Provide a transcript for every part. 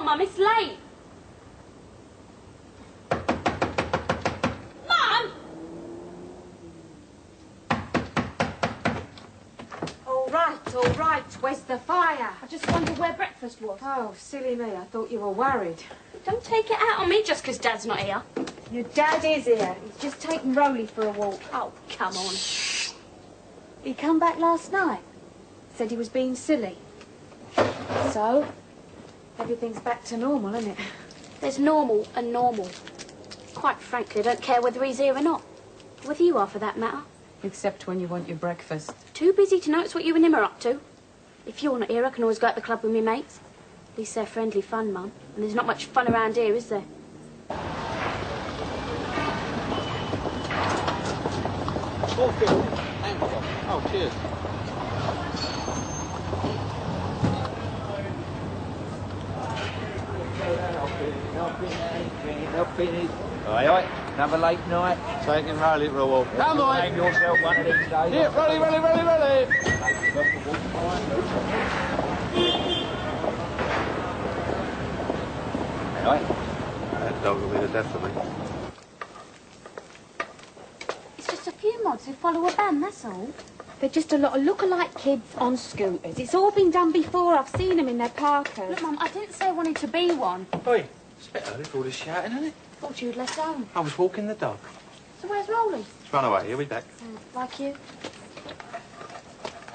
on, Mum, it's late. Mum! All right. Where's the fire? I just wondered where breakfast was. Oh, silly me. I thought you were worried. Don't take it out on me just 'cause Dad's not here. Your dad is here. He's just taking Rolly for a walk. Oh, come on. He come back last night. Said he was being silly. So, everything's back to normal, isn't it? There's normal and normal. Quite frankly, I don't care whether he's here or not. Whether you are, for that matter. Except when you want your breakfast. Too busy to notice what you and him are up to. If you're not here, I can always go out the club with me mates. At least they're friendly fun, Mum. And there's not much fun around here, is there? Oh, cheers. Aye, aye. Another late night. Taking Rolly for a walk. Come on! Name yourself one of these days. Yeah, Rolly. Aye. That dog will be the death of me. It's just a few mods who follow a band, that's all. They're just a lot of look-alike kids on scooters. It's all been done before. I've seen them in their parkers. Look, Mum, I didn't say I wanted to be one. Oi, it's a bit early for all this shouting, isn't it? Thought you'd left home. I was walking the dog. So where's Rolly? He's run away. He'll be back. Like you?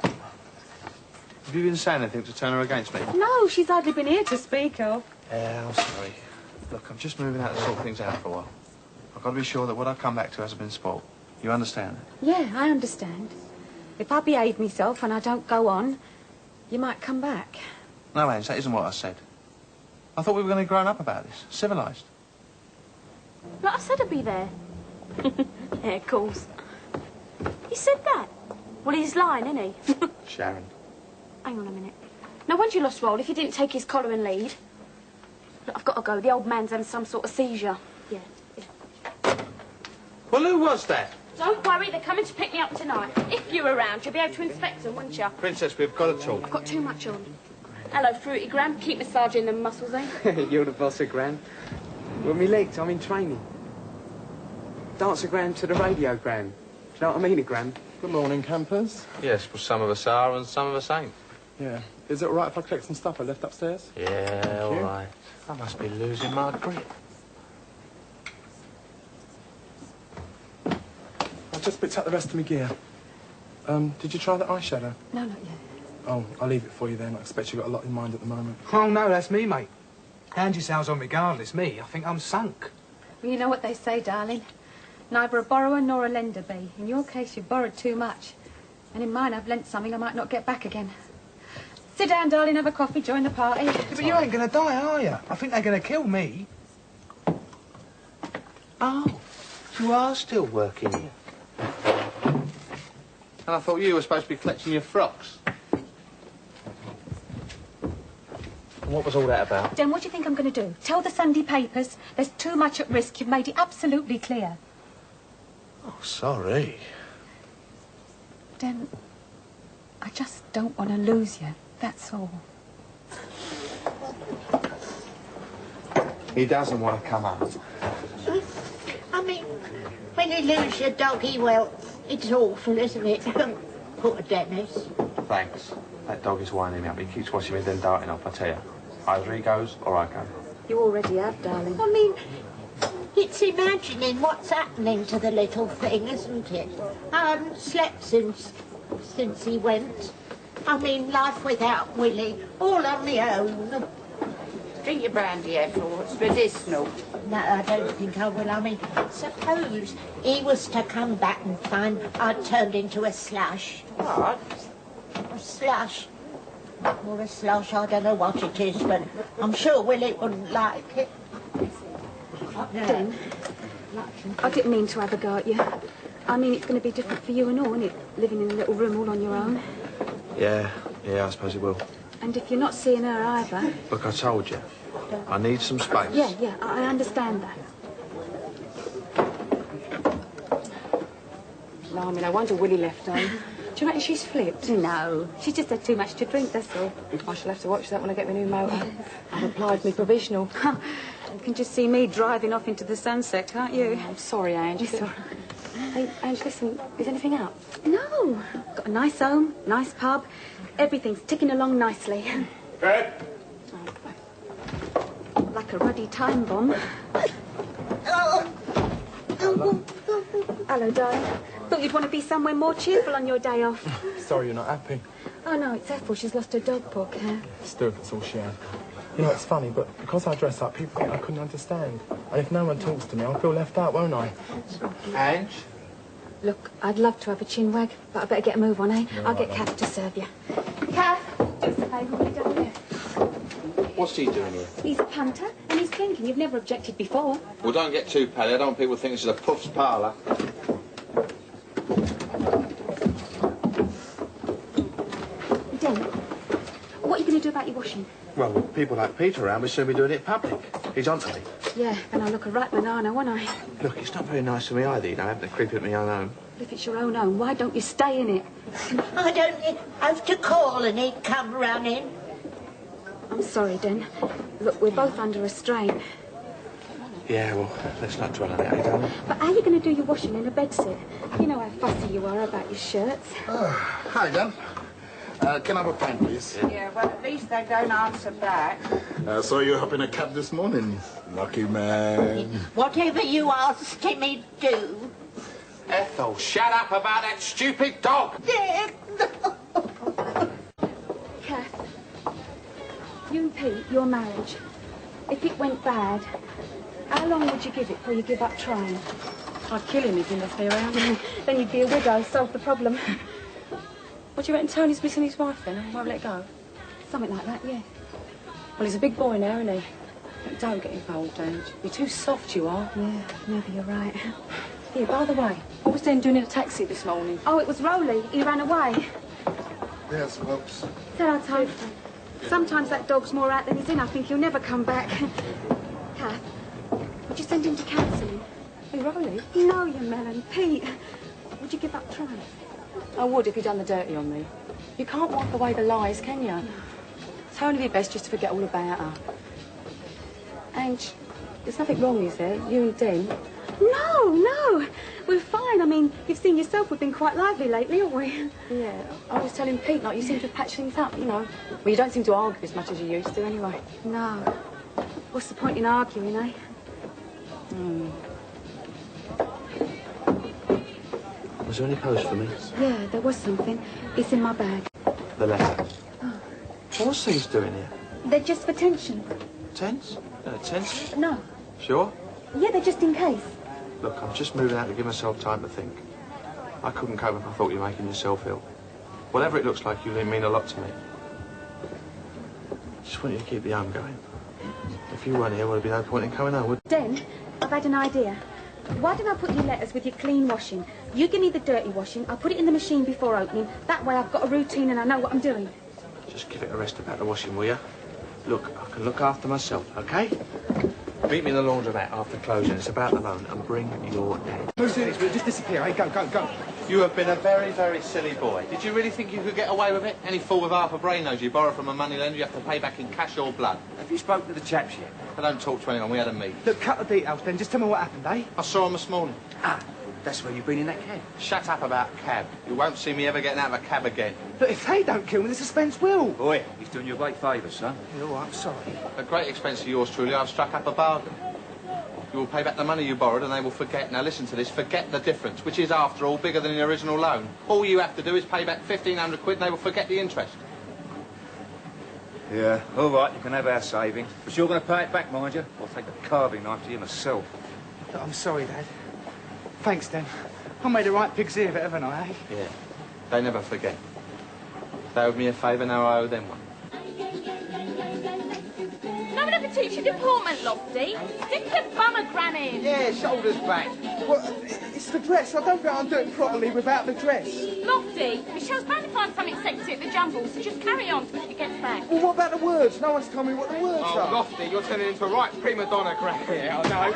Have you been saying anything to turn her against me? No, she's hardly been here to speak of. Yeah, I'm sorry. Look, I'm just moving out to sort things out for a while. I've got to be sure that what I come back to hasn't been spoilt. You understand? Yeah, I understand. If I behave myself and I don't go on, you might come back. No, Ange, that isn't what I said. I thought we were going to be grown up about this, civilised. Look, I said I'd be there. Yeah, of course. He said that? Well, he's lying, isn't he? Sharon. Hang on a minute. No wonder you lost Roll if you didn't take his collar and lead. Look, I've got to go. The old man's having some sort of seizure. Yeah. Well, who was that? Don't worry, they're coming to pick me up tonight. If you're around, you'll be able to inspect them, wouldn't you? Princess, we've got to talk. I've got too much on. Hello, Fruity Gram. Keep massaging them muscles, eh? You're the boss of Gran. Well, me legs, I'm in training. Danceogram to the radiogram. Do you know what I mean, a gram? Good morning, campers. Yes, well, some of us are and some of us ain't. Yeah. Is it all right if I collect some stuff I left upstairs? Yeah, all right. I must be losing my grip. I've just picked up the rest of my gear. Did you try the eyeshadow? No, not yet. Oh, I'll leave it for you then. I expect you've got a lot in mind at the moment. Oh, no, that's me, mate. Angie sounds on regardless. Me, I think I'm sunk. Well, you know what they say, darling. Neither a borrower nor a lender be. In your case, you've borrowed too much. And in mine, I've lent something I might not get back again. Sit down, darling, have a coffee, join the party. Yeah, but you ain't going to die, are you? I think they're going to kill me. Oh, you are still working here. And I thought you were supposed to be collecting your frocks. What was all that about? Then what do you think I'm going to do? Tell the Sunday papers there's too much at risk. You've made it absolutely clear. Oh, sorry. Then I just don't want to lose you. That's all. He doesn't want to come out. I mean, when you lose your doggy, well, it's awful, isn't it? Poor Dennis. Thanks. That dog is winding me up. He keeps watching me then darting off, I tell you. Either he goes or I go. You already have, darling. I mean, it's imagining what's happening to the little thing, isn't it? I haven't slept since he went. I mean, life without Willie, all on my own. Drink your brandy, Ethel. It's medicinal. No, I don't think I will. I mean, suppose he was to come back and find I'd turned into a slush. What? A slush. Or a slush, I don't know what it is, but I'm sure Willie wouldn't like it. Den, I didn't mean to have a go at you. I mean, it's going to be different for you and all, isn't it? Living in a little room all on your own. Yeah, I suppose it will. And if you're not seeing her either... Look, I told you. I need some space. Yeah, I understand that. Blimey, no wonder Willie left home. Do you reckon she's flipped? No, she's just had too much to drink, that's all. I shall have to watch that when I get my new motor. I've applied me provisional. You can just see me driving off into the sunset, can't you? I'm sorry, Angie. Sorry. Hey, Angie, listen, is anything up? No. Got a nice home, nice pub. Everything's ticking along nicely. Fred? Like a ruddy time bomb. Hello, darling. Thought you'd want to be somewhere more cheerful on your day off. Sorry you're not happy. Oh, no, it's Ethel. She's lost her dog, poor cat. Still, it's all Sharon. You know, it's funny, but because I dress up, people think I couldn't understand. And if no one talks to me, I'll feel left out, won't I? Ange? Look, I'd love to have a chin wag, but I better get a move on, eh? I'll get Kath to serve you. Kath, do us a favour, will you, down here? What's he doing here? He's a punter, and he's drinking. You've never objected before. Well, don't get too pally. I don't want people to think this is a puff's parlour. Den, what are you going to do about your washing? Well, with people like Peter around, we'll soon be doing it public. He's on to me. Yeah, then I'll look a right banana, won't I? Look, it's not very nice of me either, you know, having to creep at my own home. If it's your own home, why don't you stay in it? I don't have to call and he'd come running. I'm sorry, Den. Look, we're both under a strain. Yeah, well, let's not dwell on it, eh, darling? But how are you going to do your washing in a bedsit? You know how fussy you are about your shirts. Hi, Dan. Can I have a pint, please? Yeah, well, at least they don't answer back. Saw you up in a cab this morning. Lucky man. Whatever you asked him, he'd do. Ethel, shut up about that stupid dog! Kath, you and Pete, your marriage, if it went bad, how long would you give it before you give up trying? I'd kill him if he left me around. Then you'd be a widow, solve the problem. What do you reckon, Tony's missing his wife then and won't let go? Something like that, yeah. Well, he's a big boy now, isn't he? But don't get involved, Ange. You're too soft, you are. Yeah, maybe you're right. Here, by the way, what was Den doing in a taxi this morning? Oh, it was Rolly. He ran away. Yes, folks. Said I told you. Sometimes that dog's more out than he's in. I think he'll never come back. Kath, would you send him to counselling? Who, Rolly? No, you melon. Pete, would you give up trying? I would if he'd done the dirty on me. You can't wipe away the lies, can you? It's only be best just to forget all about her. Ange, there's nothing wrong, is there? You and Den? No. We're fine. I mean, you've seen yourself. We've been quite lively lately, haven't we? Yeah, I was telling Pete, like, you seem to have patched things up, you know. Well, you don't seem to argue as much as you used to, anyway. No. What's the point in arguing, eh? Was there any post for me? Yeah, there was something. It's in my bag. The letter. Oh. What's these doing here? They're just for tension. Tents? Tents? No. Sure? Yeah, they're just in case. Look, I'm just moving out to give myself time to think. I couldn't cope if I thought you were making yourself ill. Whatever it looks like, you mean a lot to me. Just want you to keep the home going. If you weren't here, would there be no point in coming home, would Den, I've had an idea. Why don't I put your letters with your clean washing? You give me the dirty washing, I'll put it in the machine before opening. That way I've got a routine and I know what I'm doing. Just give it a rest about the washing, will you? Look, I can look after myself, OK? Meet me in the laundromat after closing. It's about the loan, and bring your dad. Who's doing this? We'll just disappear, eh? Go. You have been a very, very silly boy. Did you really think you could get away with it? Any fool with half a brain knows you borrow from a moneylender, you have to pay back in cash or blood. Have you spoken to the chaps yet? I don't talk to anyone. We had a meet. Look, cut the details then. Just tell me what happened, eh? I saw him this morning. Ah, that's where you've been in that cab. Shut up about cab. You won't see me ever getting out of a cab again. Look, if they don't kill me, the suspense will. Boy, he's doing you a great favour, son. Yeah, all right, I'm sorry. At great expense of yours truly, I've struck up a bargain. You will pay back the money you borrowed and they will forget. Now listen to this, forget the difference, which is, after all, bigger than the original loan. All you have to do is pay back 1,500 quid and they will forget the interest. Yeah, all right, you can have our savings. But you're going to pay it back, mind you. I'll take the carving knife to you myself. Look, I'm sorry, Dad. Thanks, Dan. I made a right pig's ear of it, haven't I, eh? Yeah, they never forget. They owed me a favour, now I owe them one. Not enough to teach you deportment, Lofty. Stick your pomegranate. Yeah, shoulders back. Well, it's the dress. I don't think I'll do it properly without the dress. Lofty, Michelle's bound to find something sexy at the jumble, so just carry on till she gets back. Well, what about the words? No one's told me what the words are. Lofty, you're turning into a right prima donna crap here, I know.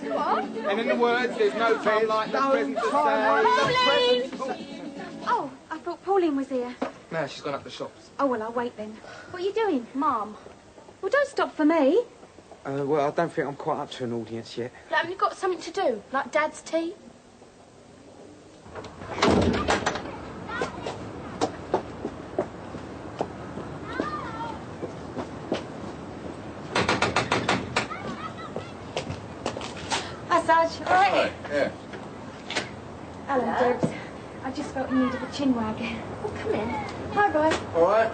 Go on. And in the words, there's no time like the present to Pauline! say. thought Pauline was here. No, she's gone up the shops. Oh, well, I'll wait then. What are you doing? Mum. Well, don't stop for me. Well, I don't think I'm quite up to an audience yet. Like, haven't you got something to do? Like Dad's tea? Hi, Sarge. All right? Yeah. Hello, Debs. I just felt in need of a chin wag. Oh, come in. Hi, Roy. All right.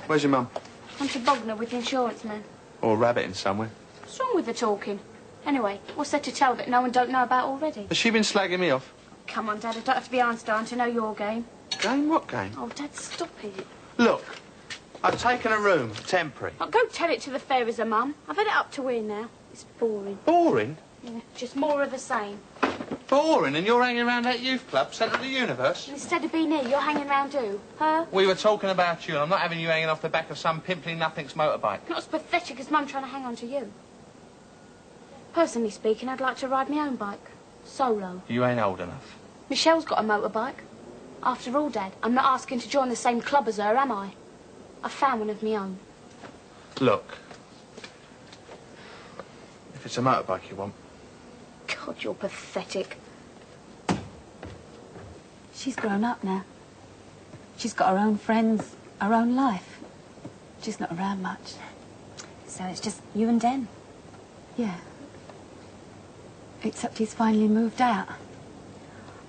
Where's your mum? I'm to Bognor with the insurance man. Or rabbiting somewhere. What's wrong with the talking? Anyway, what's there to tell that no one don't know about already? Has she been slagging me off? Come on, Dad, I don't have to be Einstein to know your game. Game? What game? Oh, Dad, stop it. Look, I've taken a room, temporary. I'll go tell it to the fairies, Mum. I've had it up to here now. It's boring. Boring? Yeah, just more of the same. Boring, and you're hanging around that youth club, centre of the universe? And instead of being here, you're hanging around who? Her? We were talking about you, and I'm not having you hanging off the back of some pimply nothing's motorbike. Not as pathetic as Mum trying to hang on to you. Personally speaking, I'd like to ride my own bike. Solo. You ain't old enough. Michelle's got a motorbike. After all, Dad, I'm not asking to join the same club as her, am I? I've found one of my own. Look. If it's a motorbike you want. God, you're pathetic. She's grown up now. She's got her own friends, her own life. She's not around much. So it's just you and Den? Yeah. Except he's finally moved out.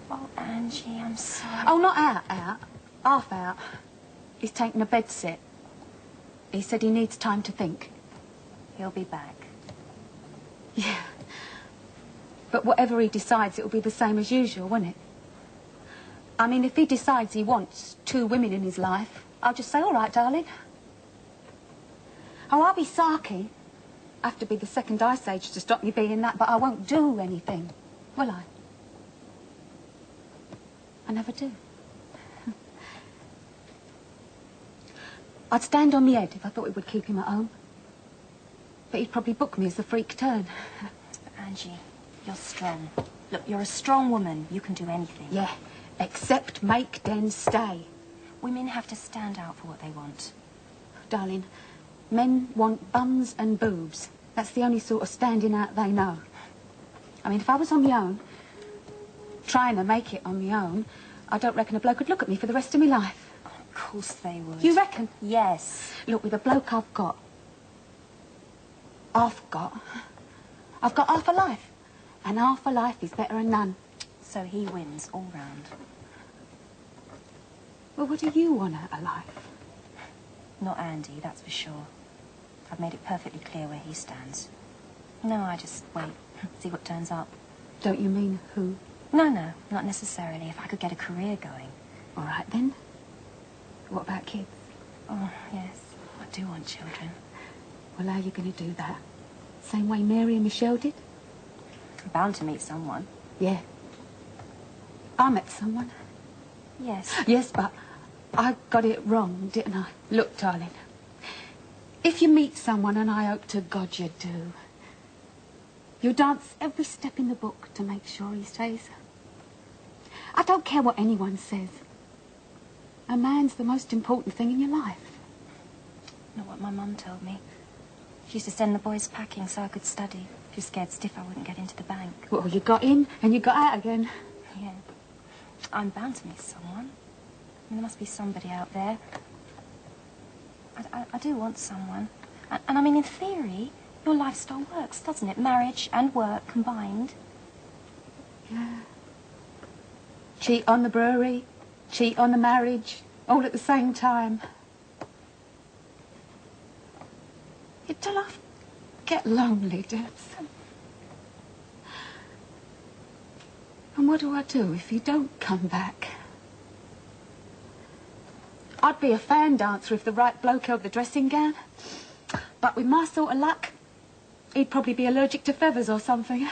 Oh, Angie, I'm sorry. Oh, not out. Half out. He's taken a bed sit. He said he needs time to think. He'll be back. Yeah. But whatever he decides, it'll be the same as usual, won't it? I mean, if he decides he wants 2 women in his life, I'll just say, all right, darling. Oh, I'll be sarky. Have to be the second ice age to stop me being that, but I won't do anything, will I? I never do. I'd stand on my head if I thought it would keep him at home. But he'd probably book me as the freak turn. Angie, you're strong. Look, you're a strong woman. You can do anything. Yeah, except make Den stay. Women have to stand out for what they want. Darling, men want bums and boobs. That's the only sort of standing out they know. I mean, if I was on my own, trying to make it on my own, I don't reckon a bloke would look at me for the rest of my life. Of course they would. You reckon? Yes. Look, with the bloke I've got, I've got half a life. And half a life is better than none. So he wins all round. Well, what do you want out of life? Not Andy, that's for sure. I've made it perfectly clear where he stands. No, I just wait, see what turns up. Don't you mean who? No, not necessarily. If I could get a career going. All right, then. What about kids? Oh, yes. I do want children. Well, how are you going to do that? Same way Mary and Michelle did? I'm bound to meet someone. Yeah. I met someone. Yes. Yes, but I got it wrong, didn't I? Look, darling. If you meet someone, and I hope to God you do, you dance every step in the book to make sure he stays. I don't care what anyone says. A man's the most important thing in your life. Not what my mum told me. She used to send the boys packing so I could study. She was scared stiff I wouldn't get into the bank. Well, you got in and you got out again. Yeah. I'm bound to meet someone. I mean, there must be somebody out there. I do want someone. And I mean, in theory, your lifestyle works, doesn't it? Marriage and work combined. Yeah. Cheat on the brewery, cheat on the marriage, all at the same time. It'll have get lonely, Debs. And what do I do if you don't come back? I'd be a fan dancer if the right bloke held the dressing gown. But with my sort of luck, he'd probably be allergic to feathers or something.